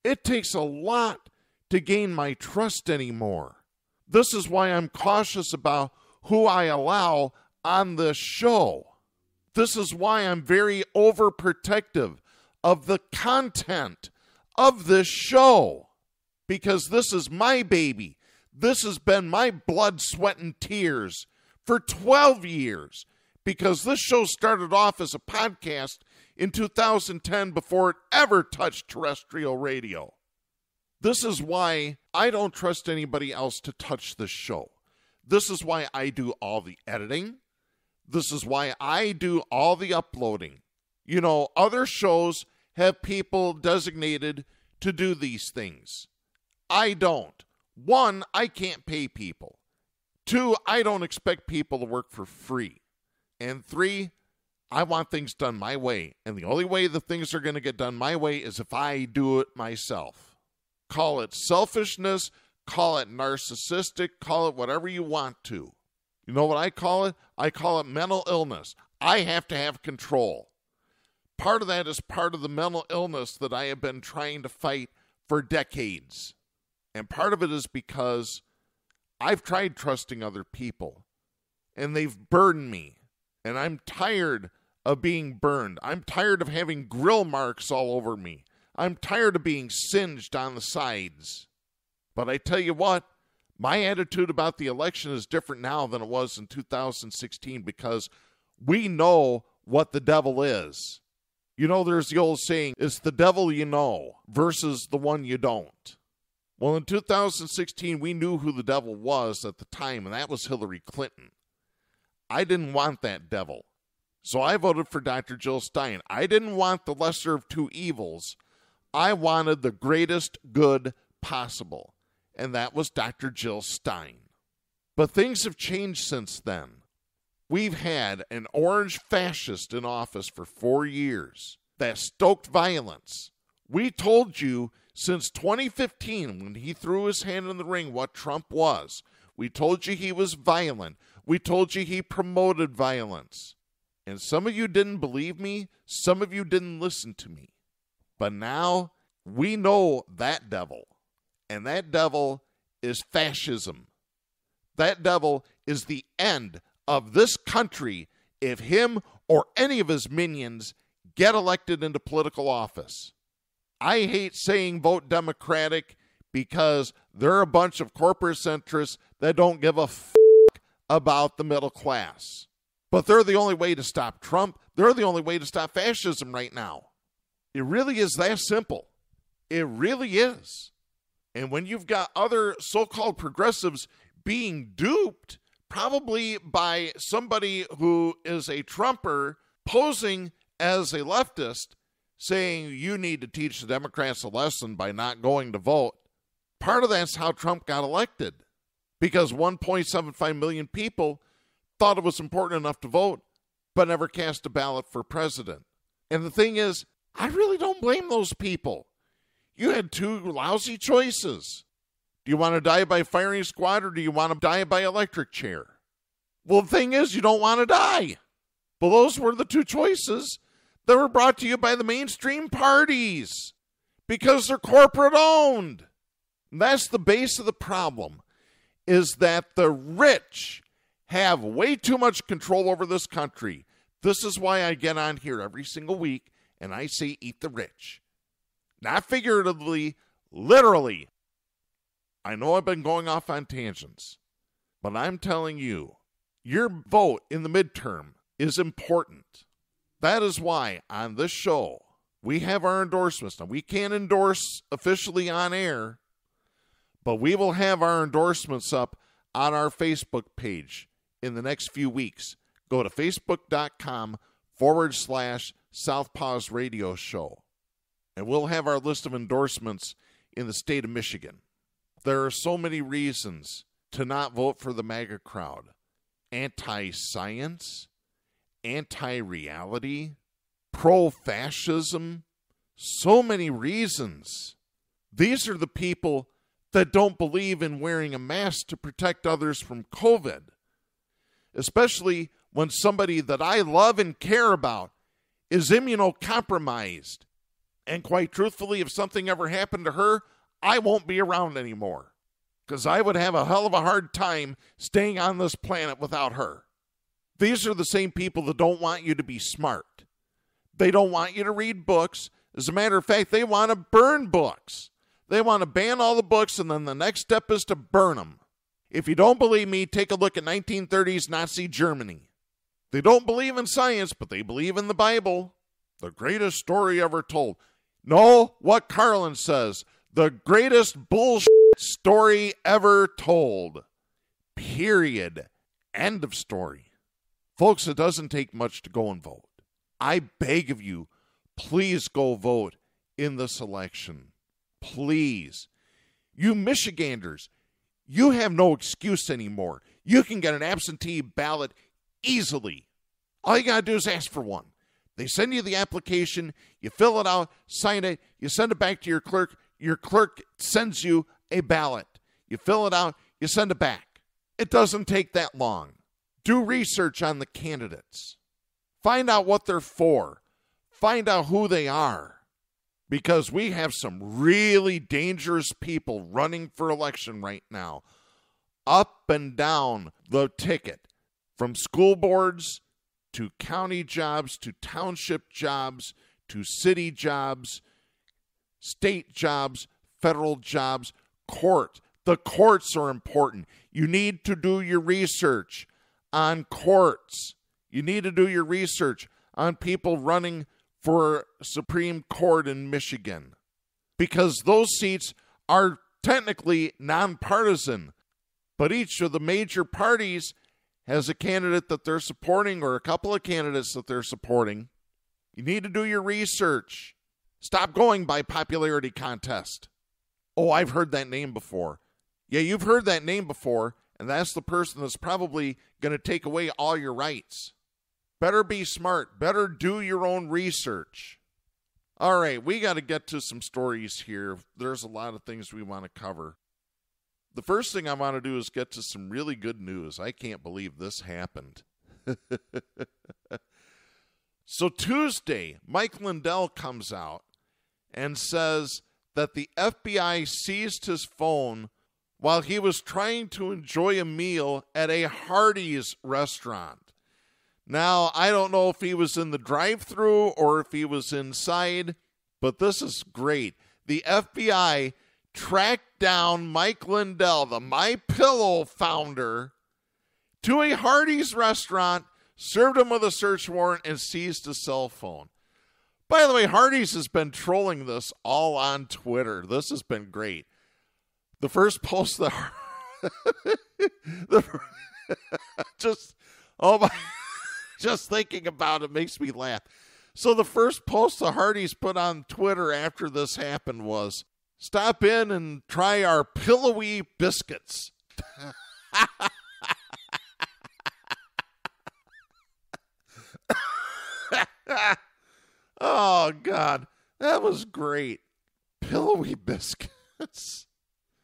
B: It takes a lot to gain my trust anymore. This is why I'm cautious about who I allow on this show. This is why I'm very overprotective of the content of this show. Because this is my baby. This has been my blood, sweat, and tears for 12 years. Because this show started off as a podcast in 2010 before it ever touched terrestrial radio. This is why I don't trust anybody else to touch this show. This is why I do all the editing. This is why I do all the uploading. You know, other shows have people designated to do these things. I don't. 1, I can't pay people. 2, I don't expect people to work for free. And 3, I want things done my way. And the only way the things are going to get done my way is if I do it myself. Call it selfishness, call it narcissistic, call it whatever you want to. You know what I call it? I call it mental illness. I have to have control. Part of that is part of the mental illness that I have been trying to fight for decades. And part of it is because I've tried trusting other people, and they've burned me. And I'm tired of being burned. I'm tired of having grill marks all over me. I'm tired of being singed on the sides. But I tell you what, my attitude about the election is different now than it was in 2016 because we know what the devil is. You know, there's the old saying, it's the devil you know versus the one you don't. Well, in 2016, we knew who the devil was at the time, and that was Hillary Clinton. I didn't want that devil. So I voted for Dr. Jill Stein. I didn't want the lesser of two evils. I wanted the greatest good possible, and that was Dr. Jill Stein. But things have changed since then. We've had an orange fascist in office for 4 years that stoked violence. We told you since 2015, when he threw his hand in the ring, what Trump was. We told you he was violent. We told you he promoted violence. And some of you didn't believe me. Some of you didn't listen to me. But now we know that devil. And that devil is fascism. That devil is the end of this country if him or any of his minions get elected into political office. I hate saying vote Democratic because they're a bunch of corporate centrists that don't give a about the middle class. But they're the only way to stop Trump. They're the only way to stop fascism right now. It really is that simple. It really is. And when you've got other so-called progressives being duped, probably by somebody who is a Trumper posing as a leftist, saying you need to teach the Democrats a lesson by not going to vote, part of that's how Trump got elected. Because 1.75 million people thought it was important enough to vote, but never cast a ballot for president. And the thing is, I really don't blame those people. You had two lousy choices. Do you want to die by firing squad or do you want to die by electric chair? Well, the thing is, you don't want to die. Well, those were the two choices that were brought to you by the mainstream parties because they're corporate owned. And that's the base of the problem, is that the rich have way too much control over this country. This is why I get on here every single week And I say eat the rich. Not figuratively, literally. I know I've been going off on tangents, but I'm telling you, your vote in the midterm is important. That is why on this show, we have our endorsements. Now, we can't endorse officially on air, but we will have our endorsements up on our Facebook page in the next few weeks. Go to facebook.com/Southpaws Radio Show, and we'll have our list of endorsements in the state of Michigan. There are so many reasons to not vote for the MAGA crowd. Anti-science, anti-reality, pro-fascism, so many reasons. These are the people that don't believe in wearing a mask to protect others from COVID, especially when somebody that I love and care about is immunocompromised. And quite truthfully, if something ever happened to her, I won't be around anymore, because I would have a hell of a hard time staying on this planet without her. These are the same people that don't want you to be smart. They don't want you to read books. As a matter of fact, they want to burn books. They want to ban all the books, and then the next step is to burn them. If you don't believe me, take a look at 1930s Nazi Germany. They don't believe in science, but they believe in the Bible. The greatest story ever told. No, what Carlin says, the greatest bullshit story ever told. Period. End of story. Folks, it doesn't take much to go and vote. I beg of you, please go vote in this election. Please. You Michiganders, you have no excuse anymore. You can get an absentee ballot easily. All you got to do is ask for one. They send you the application, you fill it out, sign it, you send it back to your clerk. Your clerk sends you a ballot. You fill it out, you send it back. It doesn't take that long. Do research on the candidates. Find out what they're for. Find out who they are. Because we have some really dangerous people running for election right now. Up and down the ticket. From school boards to county jobs to township jobs to city jobs, state jobs, federal jobs, court. The courts are important. You need to do your research on courts. You need to do your research on people running for Supreme Court in Michigan, because those seats are technically nonpartisan, but each of the major parties has a candidate that they're supporting or a couple of candidates that they're supporting. You need to do your research. Stop going by popularity contest. Oh, I've heard that name before. Yeah, you've heard that name before, and that's the person that's probably going to take away all your rights. Better be smart. Better do your own research. All right, we got to get to some stories here. There's a lot of things we want to cover. The first thing I want to do is get to some really good news. I can't believe this happened. So Tuesday, Mike Lindell comes out and says that the FBI seized his phone while he was trying to enjoy a meal at a Hardee's restaurant. Now, I don't know if he was in the drive-thru or if he was inside, but this is great. The FBI tracked down Mike Lindell, the MyPillow founder, to a Hardee's restaurant, served him with a search warrant, and seized his cell phone. By the way, Hardee's has been trolling this all on Twitter. This has been great. The first post that just thinking about it makes me laugh. So the first post the Hardee's put on Twitter after this happened was, "Stop in and try our pillowy biscuits." Oh, God. That was great. Pillowy biscuits.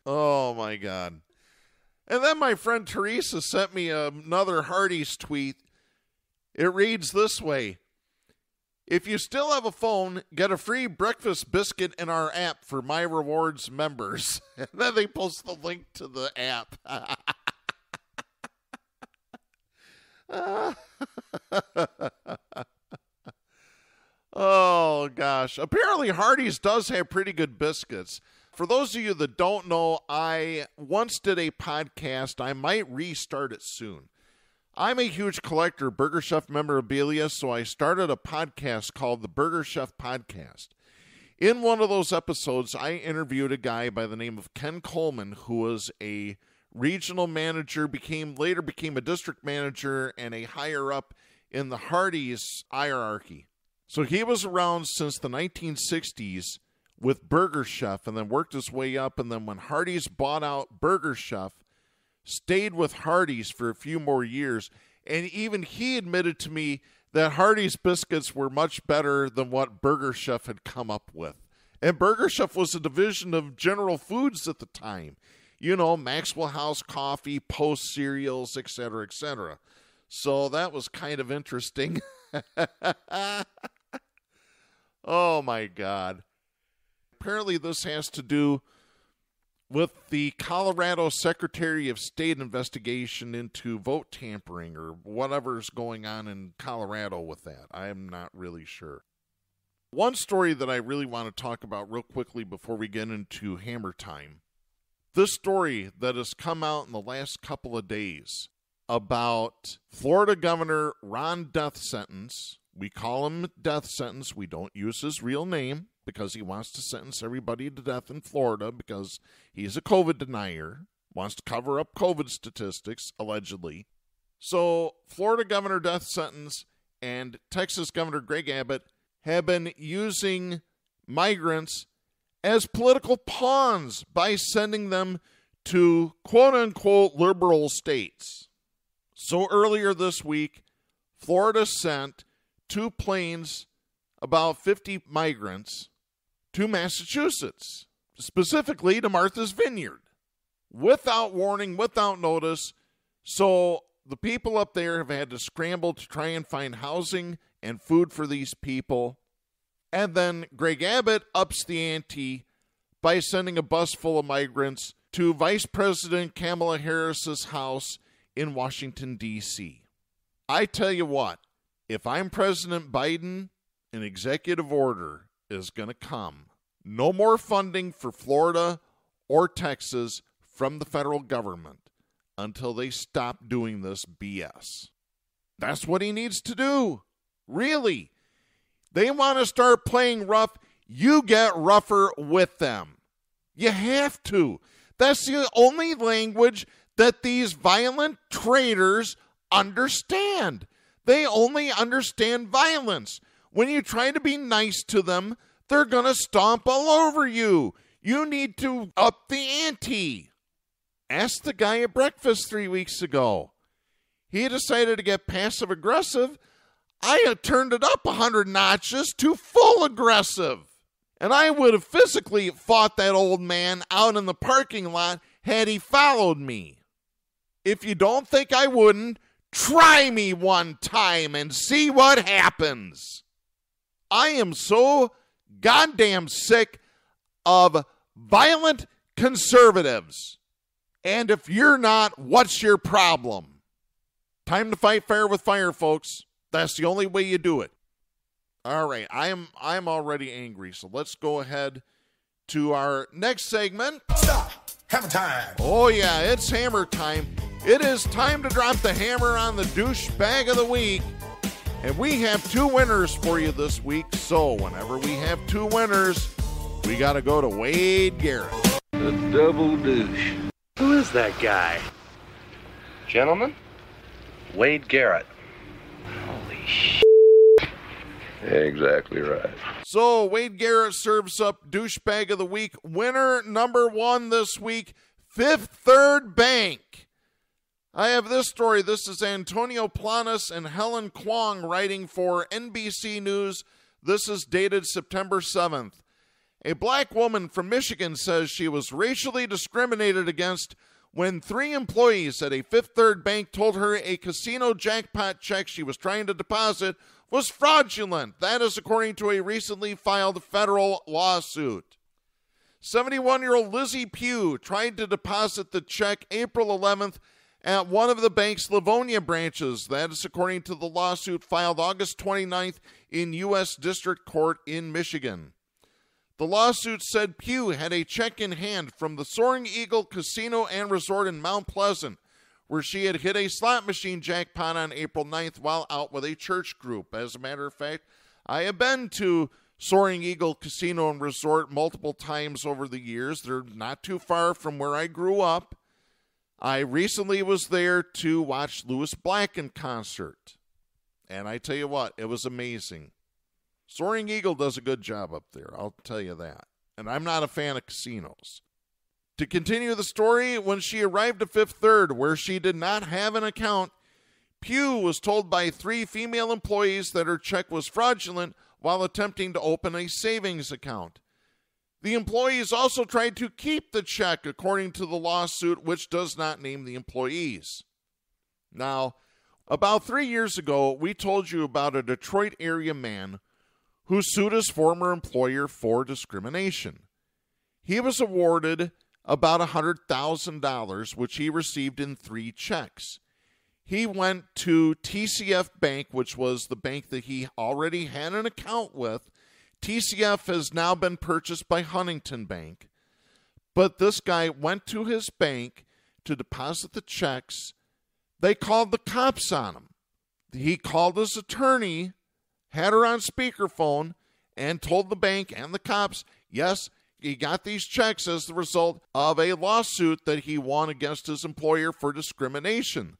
B: Oh, my God. And then my friend Teresa sent me another Hardee's tweet. It reads this way: "If you still have a phone, get a free breakfast biscuit in our app for My Rewards members." And then they post the link to the app. Oh, gosh. Apparently Hardee's does have pretty good biscuits. For those of you that don't know, I once did a podcast. I might restart it soon. I'm a huge collector of Burger Chef memorabilia, so I started a podcast called the Burger Chef Podcast. In one of those episodes, I interviewed a guy by the name of Ken Coleman, who was a regional manager, later became a district manager and a higher up in the Hardee's hierarchy. So he was around since the 1960s with Burger Chef and then worked his way up. And then when Hardee's bought out Burger Chef, stayed with Hardee's for a few more years. And even he admitted to me that Hardee's biscuits were much better than what Burger Chef had come up with. And Burger Chef was a division of General Foods at the time. You know, Maxwell House Coffee, Post cereals, etc., etc. So that was kind of interesting. Oh, my God. Apparently this has to do with the Colorado Secretary of State investigation into vote tampering or whatever's going on in Colorado with that. I'm not really sure. One story that I really want to talk about real quickly before we get into Hammer Time. This story that has come out in the last couple of days about Florida Governor Ron DeSantis. We call him Death Sentence. We don't use his real name because he wants to sentence everybody to death in Florida because he's a COVID denier, wants to cover up COVID statistics, allegedly. So Florida Governor Death Sentence and Texas Governor Greg Abbott have been using migrants as political pawns by sending them to quote-unquote liberal states. So earlier this week, Florida sent 2 planes, about 50 migrants, to Massachusetts, specifically to Martha's Vineyard, without warning, without notice. So the people up there have had to scramble to try and find housing and food for these people. And then Greg Abbott ups the ante by sending a bus full of migrants to Vice President Kamala Harris's house in Washington, D.C. I tell you what, if I'm President Biden, an executive order is going to come. No more funding for Florida or Texas from the federal government until they stop doing this BS. That's what he needs to do. Really. They want to start playing rough. You get rougher with them. You have to. That's the only language that these violent traitors understand. They only understand violence. When you try to be nice to them, they're going to stomp all over you. You need to up the ante. Ask the guy at breakfast 3 weeks ago. He decided to get passive-aggressive. I had turned it up 100 notches to full aggressive. And I would have physically fought that old man out in the parking lot had he followed me. If you don't think I wouldn't, try me one time and see what happens. I am so goddamn sick of violent conservatives. And if you're not, what's your problem? Time to fight fire with fire, folks. That's the only way you do it. All right, I'm already angry, so let's go ahead to our next segment.
G: Stop. Hammer time.
B: Oh, yeah, it's hammer time. It is time to drop the hammer on the douchebag of the week. And we have 2 winners for you this week. So whenever we have 2 winners, we got to go to Wade Garrett.
H: The double douche.
I: Who is that guy?
H: Gentlemen, Wade Garrett.
I: Holy shit.
H: Exactly right.
B: So Wade Garrett serves up douchebag of the week. Winner number 1 this week, Fifth Third Bank. I have this story. This is Antonio Planas and Helen Kwong writing for NBC News. This is dated September 7th. A black woman from Michigan says she was racially discriminated against when 3 employees at a Fifth Third Bank told her a casino jackpot check she was trying to deposit was fraudulent. That is according to a recently filed federal lawsuit. 71-year-old Lizzie Pugh tried to deposit the check April 11th at one of the bank's Livonia branches. That is according to the lawsuit filed August 29th in U.S. District Court in Michigan. The lawsuit said Pugh had a check in hand from the Soaring Eagle Casino and Resort in Mount Pleasant, where she had hit a slot machine jackpot on April 9th while out with a church group. As a matter of fact, I have been to Soaring Eagle Casino and Resort multiple times over the years. They're not too far from where I grew up. I recently was there to watch Louis Black in concert. And I tell you what, it was amazing. Soaring Eagle does a good job up there, I'll tell you that. And I'm not a fan of casinos. To continue the story, when she arrived at Fifth Third, where she did not have an account, Pugh was told by 3 female employees that her check was fraudulent while attempting to open a savings account. The employees also tried to keep the check, according to the lawsuit, which does not name the employees. Now, about 3 years ago, we told you about a Detroit area man who sued his former employer for discrimination. He was awarded about $100,000, which he received in 3 checks. He went to TCF Bank, which was the bank that he already had an account with. TCF has now been purchased by Huntington Bank. But this guy went to his bank to deposit the checks. They called the cops on him. He called his attorney, had her on speakerphone, and told the bank and the cops, yes, he got these checks as the result of a lawsuit that he won against his employer for discrimination.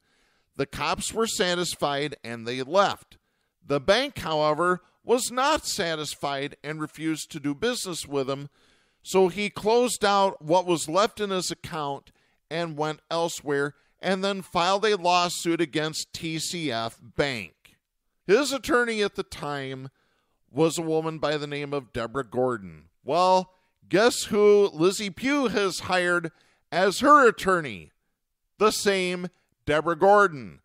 B: The cops were satisfied and they left. The bank, however, was not satisfied and refused to do business with him, so he closed out what was left in his account and went elsewhere and then filed a lawsuit against TCF Bank. His attorney at the time was a woman by the name of Deborah Gordon. Well, guess who Lizzie Pugh has hired as her attorney? The same Deborah Gordon.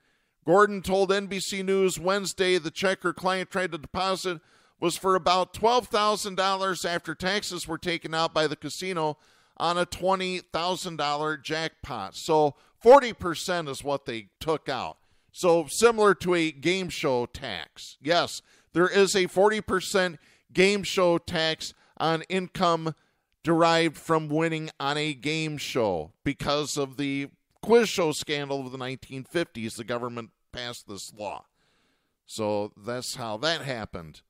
B: Gordon told NBC News Wednesday the check her client tried to deposit was for about $12,000 after taxes were taken out by the casino on a $20,000 jackpot. So 40% is what they took out. So similar to a game show tax. Yes, there is a 40% game show tax on income derived from winning on a game show. Because of the quiz show scandal of the 1950s, the government passed this law. So that's how that happened.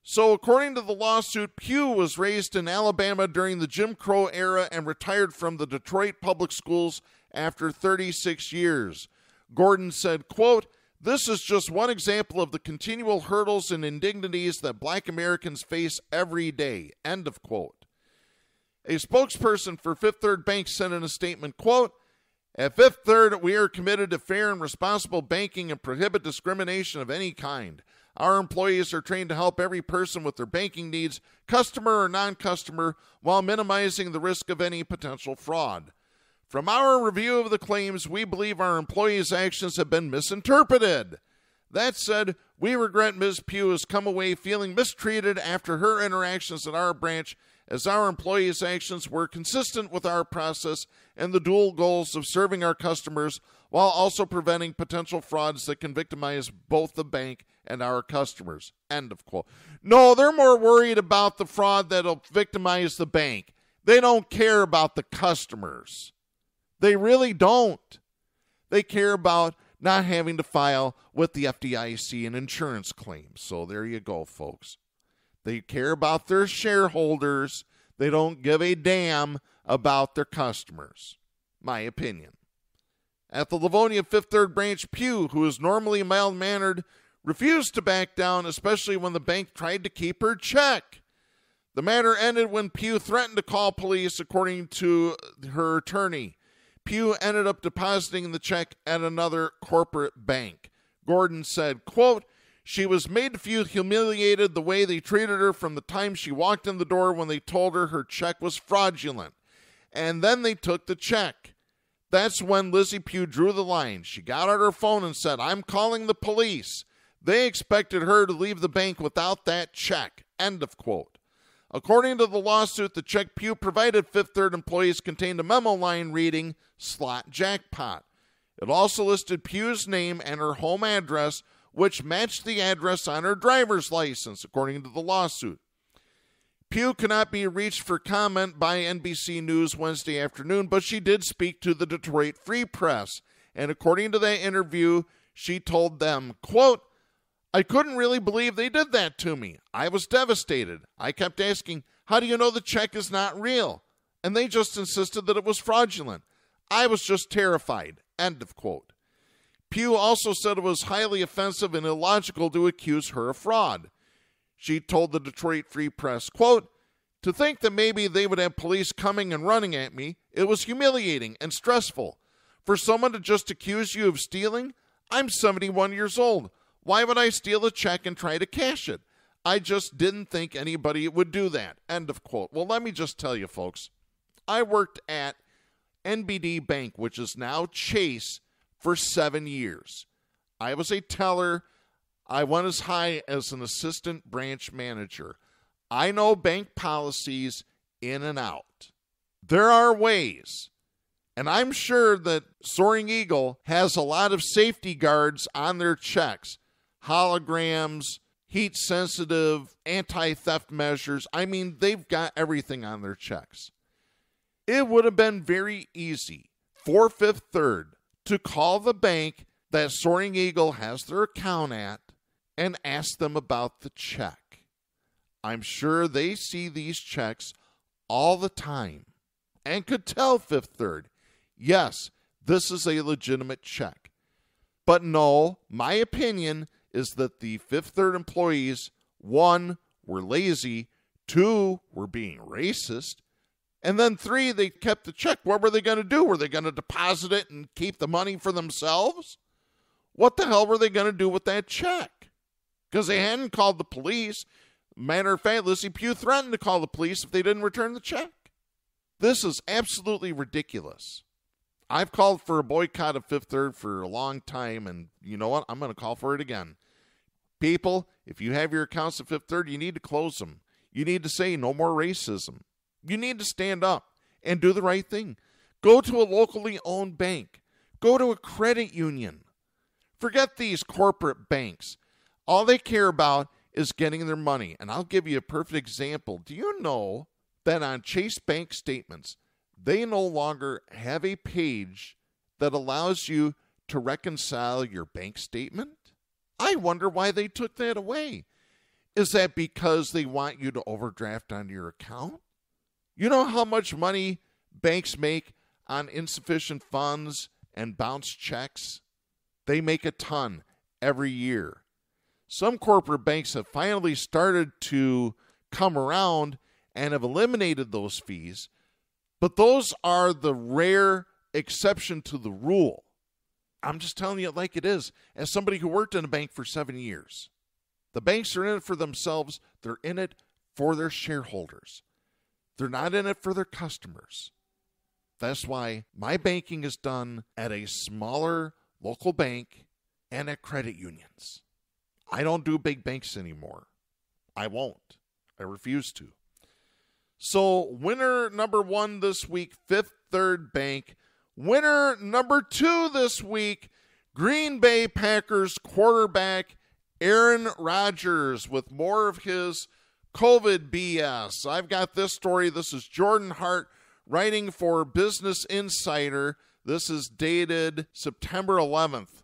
B: So according to the lawsuit, Pugh was raised in Alabama during the Jim Crow era and retired from the Detroit public schools after 36 years. Gordon said, quote, "This is just one example of the continual hurdles and indignities that Black Americans face every day," end of quote. A spokesperson for Fifth Third Bank said in a statement, quote, "At Fifth Third, we are committed to fair and responsible banking and prohibit discrimination of any kind. Our employees are trained to help every person with their banking needs, customer or non-customer, while minimizing the risk of any potential fraud. From our review of the claims, we believe our employees' actions have been misinterpreted. That said, we regret Ms. Pugh has come away feeling mistreated after her interactions at our branch, as our employees' actions were consistent with our process and the dual goals of serving our customers while also preventing potential frauds that can victimize both the bank and our customers." End of quote. No, they're more worried about the fraud that'll victimize the bank. They don't care about the customers. They really don't. They care about not having to file with the FDIC and insurance claims. So there you go, folks. They care about their shareholders. They don't give a damn about their customers. My opinion. At the Livonia Fifth Third branch, Pugh, who is normally mild-mannered, refused to back down, especially when the bank tried to keep her check. The matter ended when Pugh threatened to call police, according to her attorney. Pugh ended up depositing the check at another corporate bank. Gordon said, quote, "She was made to feel humiliated the way they treated her from the time she walked in the door when they told her check was fraudulent. And then they took the check. That's when Lizzie Pugh drew the line. She got out her phone and said, 'I'm calling the police.' They expected her to leave the bank without that check." End of quote. According to the lawsuit, the check Pugh provided Fifth Third employees contained a memo line reading, "Slot Jackpot." It also listed Pugh's name and her home address, which matched the address on her driver's license, according to the lawsuit. Pugh cannot be reached for comment by NBC News Wednesday afternoon, but she did speak to the Detroit Free Press. And according to that interview, she told them, quote, "I couldn't really believe they did that to me. I was devastated. I kept asking, how do you know the check is not real? And they just insisted that it was fraudulent. I was just terrified." End of quote. Pugh also said it was highly offensive and illogical to accuse her of fraud. She told the Detroit Free Press, quote, "To think that maybe they would have police coming and running at me, it was humiliating and stressful. For someone to just accuse you of stealing, I'm 71 years old. Why would I steal a check and try to cash it? I just didn't think anybody would do that." End of quote. Well, let me just tell you, folks. I worked at NBD Bank, which is now Chase, for 7 years. I was a teller. I went as high as an assistant branch manager. I know bank policies in and out. There are ways, and I'm sure that Soaring Eagle has a lot of safety guards on their checks, holograms, heat-sensitive, anti-theft measures. I mean, they've got everything on their checks. It would have been very easy for Fifth Third to call the bank that Soaring Eagle has their account at and ask them about the check. I'm sure they see these checks all the time and could tell Fifth Third, yes, this is a legitimate check. But no, my opinion is that the Fifth Third employees, 1, were lazy, 2, were being racist, and then 3, they kept the check. What were they going to do? Were they going to deposit it and keep the money for themselves? What the hell were they going to do with that check? Because they hadn't called the police. Matter of fact, Lizzie Pugh threatened to call the police if they didn't return the check. This is absolutely ridiculous. I've called for a boycott of Fifth Third for a long time, and you know what? I'm going to call for it again. People, if you have your accounts at Fifth Third, you need to close them. You need to say no more racism. You need to stand up and do the right thing. Go to a locally owned bank. Go to a credit union. Forget these corporate banks. All they care about is getting their money. And I'll give you a perfect example. Do you know that on Chase Bank statements, they no longer have a page that allows you to reconcile your bank statement? I wonder why they took that away. Is that because they want you to overdraft on your account? You know how much money banks make on insufficient funds and bounced checks? They make a ton every year. Some corporate banks have finally started to come around and have eliminated those fees, but those are the rare exception to the rule. I'm just telling you it like it is, as somebody who worked in a bank for 7 years. The banks are in it for themselves. They're in it for their shareholders. They're not in it for their customers. That's why my banking is done at a smaller local bank and at credit unions. I don't do big banks anymore. I won't. I refuse to. So winner number 1 this week, Fifth Third Bank. Winner number 2 this week, Green Bay Packers quarterback Aaron Rodgers, with more of his COVID BS. I've got this story. This is Jordan Hart writing for Business Insider. This is dated September 11th.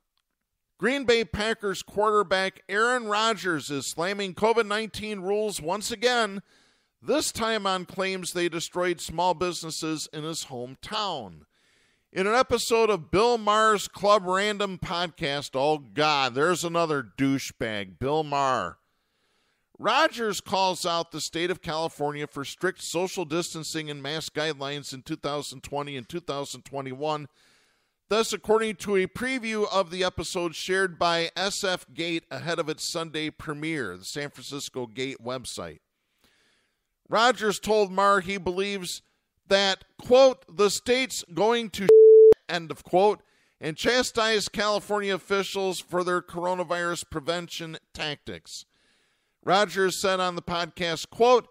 B: Green Bay Packers quarterback Aaron Rodgers is slamming COVID-19 rules once again, this time on claims they destroyed small businesses in his hometown. In an episode of Bill Maher's Club Random podcast, oh God, there's another douchebag, Bill Maher. Rodgers calls out the state of California for strict social distancing and mask guidelines in 2020 and 2021. Thus, according to a preview of the episode shared by SF Gate ahead of its Sunday premiere, the San Francisco Gate website. Rodgers told Maher he believes that, quote, the state's going to end of quote, and chastised California officials for their coronavirus prevention tactics. Rodgers said on the podcast, quote,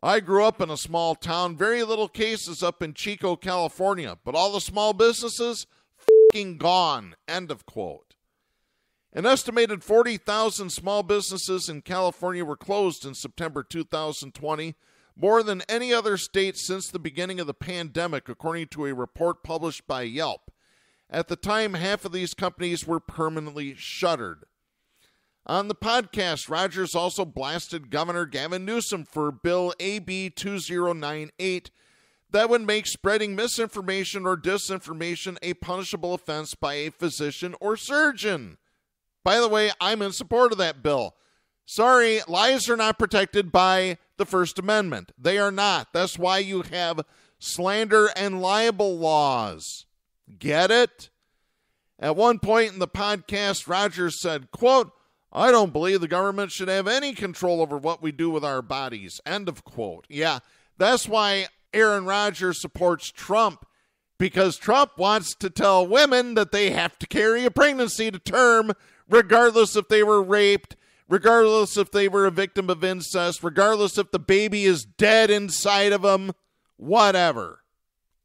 B: I grew up in a small town, very little cases up in Chico, California, but all the small businesses, f***ing gone, end of quote. An estimated 40,000 small businesses in California were closed in September 2020, more than any other state since the beginning of the pandemic, according to a report published by Yelp. At the time, half of these companies were permanently shuttered. On the podcast, Rogers also blasted Governor Gavin Newsom for Bill AB 2098 that would make spreading misinformation or disinformation a punishable offense by a physician or surgeon. By the way, I'm in support of that bill. Sorry, lies are not protected by the First Amendment. They are not. That's why you have slander and libel laws. Get it? At one point in the podcast, Rogers said, quote, I don't believe the government should have any control over what we do with our bodies, end of quote. Yeah, that's why Aaron Rodgers supports Trump, because Trump wants to tell women that they have to carry a pregnancy to term, regardless if they were raped, regardless if they were a victim of incest, regardless if the baby is dead inside of them, whatever.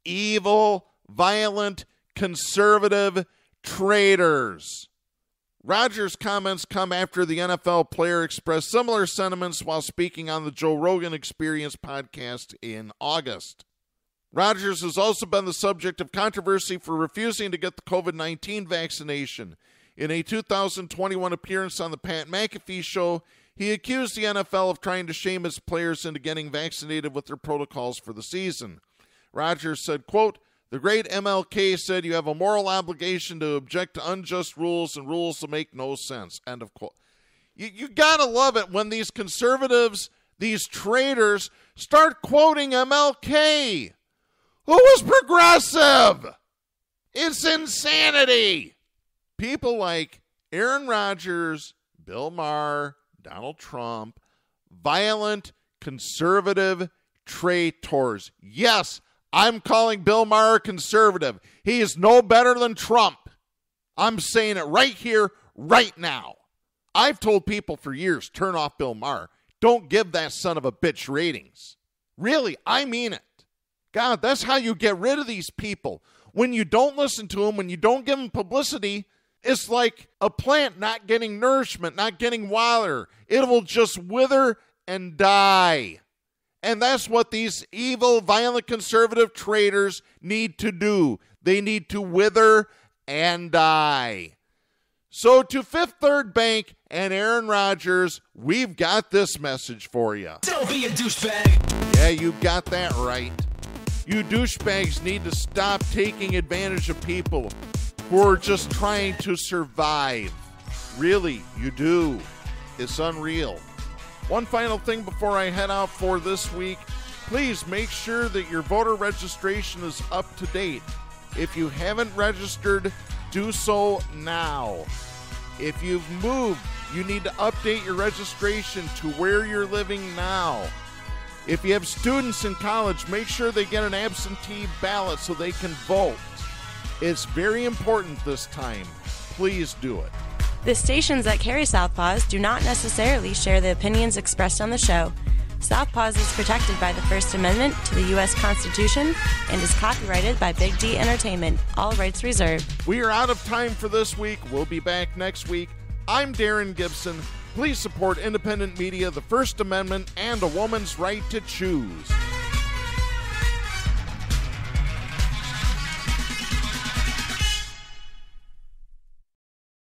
B: Evil, violent, conservative traitors. Rogers' comments come after the NFL player expressed similar sentiments while speaking on the Joe Rogan Experience podcast in August. Rogers has also been the subject of controversy for refusing to get the COVID-19 vaccination. In a 2021 appearance on the Pat McAfee show, he accused the NFL of trying to shame its players into getting vaccinated with their protocols for the season. Rogers said, quote, the great MLK said you have a moral obligation to object to unjust rules and rules that make no sense, end of quote. You gotta love it when these conservatives, these traitors, start quoting MLK. Who was progressive? It's insanity. People like Aaron Rodgers, Bill Maher, Donald Trump, violent, conservative traitors. Yes, I'm calling Bill Maher conservative. He is no better than Trump. I'm saying it right here, right now. I've told people for years, turn off Bill Maher. Don't give that son of a bitch ratings. Really, I mean it. God, that's how you get rid of these people. When you don't listen to them, when you don't give them publicity, it's like a plant not getting nourishment, not getting water. It will just wither and die. And that's what these evil, violent, conservative traitors need to do. They need to wither and die. So to Fifth Third Bank and Aaron Rodgers, we've got this message for you.
J: Don't be a douchebag.
B: Yeah, you got that right. You douchebags need to stop taking advantage of people who are just trying to survive. Really, you do. It's unreal. One final thing before I head out for this week. Please make sure that your voter registration is up to date. If you haven't registered, do so now. If you've moved, you need to update your registration to where you're living now. If you have students in college, make sure they get an absentee ballot so they can vote. It's very important this time. Please do it.
A: The stations that carry Southpaws do not necessarily share the opinions expressed on the show. Southpaws is protected by the First Amendment to the U.S. Constitution and is copyrighted by Big D Entertainment. All rights reserved.
B: We are out of time for this week. We'll be back next week. I'm Darren Gibson. Please support independent media, the First Amendment, and a woman's right to choose.